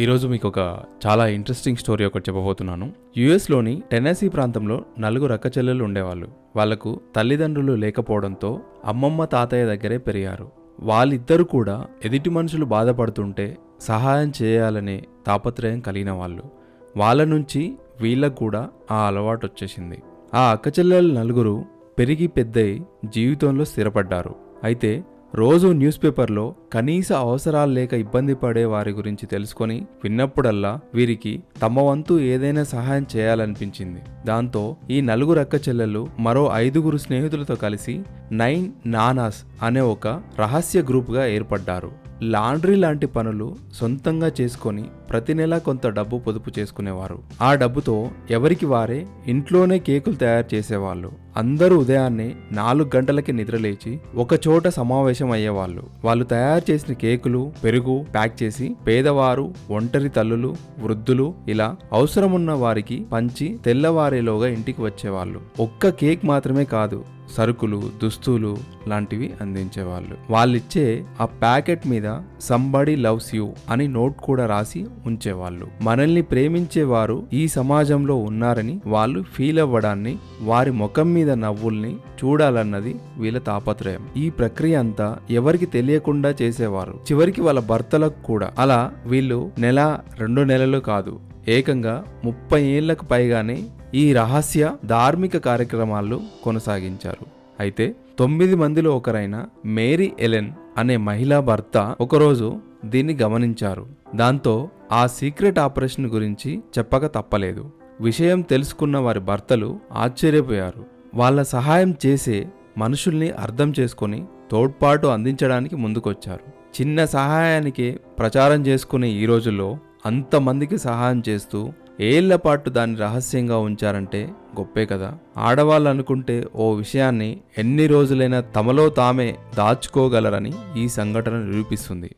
ఈరోజు మీకు ఒక చాలా ఇంట్రెస్టింగ్ స్టోరీ ఒకటి చెప్పబోతున్నాను. యుఎస్లోని టెన్నెసీ ప్రాంతంలో నలుగురు అక్కచెల్లెలు ఉండేవాళ్ళు. వాళ్లకు తల్లిదండ్రులు లేకపోవడంతో అమ్మమ్మ తాతయ్య దగ్గరే పెరిగారు. వాళ్ళిద్దరూ కూడా ఎదుటి మనుషులు బాధపడుతుంటే సహాయం చేయాలనే తాపత్రయం కలిగిన వాళ్ళు. వాళ్ళ నుంచి వీళ్ళకు కూడా ఆ అలవాటు వచ్చేసింది. ఆ అక్కచెల్లెలు నలుగురు పెరిగి పెద్దయి జీవితంలో స్థిరపడ్డారు. అయితే రోజు న్యూస్ పేపర్లో కనీస అవసరాలు లేక ఇబ్బంది పడే వారి గురించి తెలుసుకొని విన్నప్పుడల్లా వీరికి తమ వంతు ఏదైనా సహాయం చేయాలనిపించింది. దాంతో ఈ నలుగురు అక్క చెల్లెళ్ళు మరో 5 స్నేహితులతో కలిసి 9 నానాస్ అనే ఒక రహస్య గ్రూప్గా ఏర్పడ్డారు. లాండ్రీ లాంటి పనులు సొంతంగా చేసుకొని ప్రతి నెల కొంత డబ్బు పొదుపు చేసుకునేవారు. ఆ డబ్బుతో ఎవరికి వారే ఇంట్లోనే కేకులు తయారు చేసేవాళ్ళు. అందరూ ఉదయాన్నే 4 గంటలకి నిద్రలేచి ఒక చోట సమావేశం అయ్యేవాళ్ళు. వాళ్ళు తయారు చేసిన కేకులు, పెరుగు ప్యాక్ చేసి పేదవారు, ఒంటరి తల్లులు, వృద్ధులు ఇలా అవసరమున్న వారికి పంచి తెల్లవారేలోగా ఇంటికి వచ్చేవాళ్ళు. ఒక్క కేక్ మాత్రమే కాదు, సరుకులు, దుస్తులు లాంటివి అందించేవాళ్ళు. వాళ్ళిచ్చే ఆ ప్యాకెట్ మీద సంబడి లవ్స్ యూ అని నోట్ కూడా రాసి ఉంచేవాళ్ళు. మనల్ని ప్రేమించేవారు ఈ సమాజంలో ఉన్నారని వాళ్ళు ఫీల్ అవ్వడాన్ని, వారి ముఖం మీద నవ్వుల్ని చూడాలన్నది వీళ్ళ తాపత్రయం. ఈ ప్రక్రియ అంతా ఎవరికి తెలియకుండా చేసేవారు. చివరికి వాళ్ళ భర్తలకు కూడా. అలా వీళ్ళు నెల 2 నెలలు కాదు, ఏకంగా 30 ఏళ్లకు పైగానే ఈ రహస్య ధార్మిక కార్యక్రమాలు కొనసాగించారు. అయితే 9 మందిలో ఒకరైన మేరీ ఎలెన్ అనే మహిళా భర్త ఒకరోజు దీన్ని గమనించారు. దాంతో ఆ సీక్రెట్ ఆపరేషన్ గురించి చెప్పక తప్పలేదు. విషయం తెలుసుకున్న వారి భర్తలు ఆశ్చర్యపోయారు. వాళ్ళ సహాయం చేసే మనుషుల్ని అర్థం చేసుకొని తోడ్పాటు అందించడానికి ముందుకొచ్చారు. చిన్న సహాయానికే ప్రచారం చేసుకునే ఈ రోజుల్లో అంతమందికి సహాయం చేస్తూ ఏళ్లపాటు దాన్ని రహస్యంగా ఉంచారంటే గొప్పే కదా. ఆడవాళ్ళు అనుకుంటే ఓ విషయాన్ని ఎన్ని రోజులైనా తమలో తామే దాచుకోగలరని ఈ సంఘటన నిరూపిస్తుంది.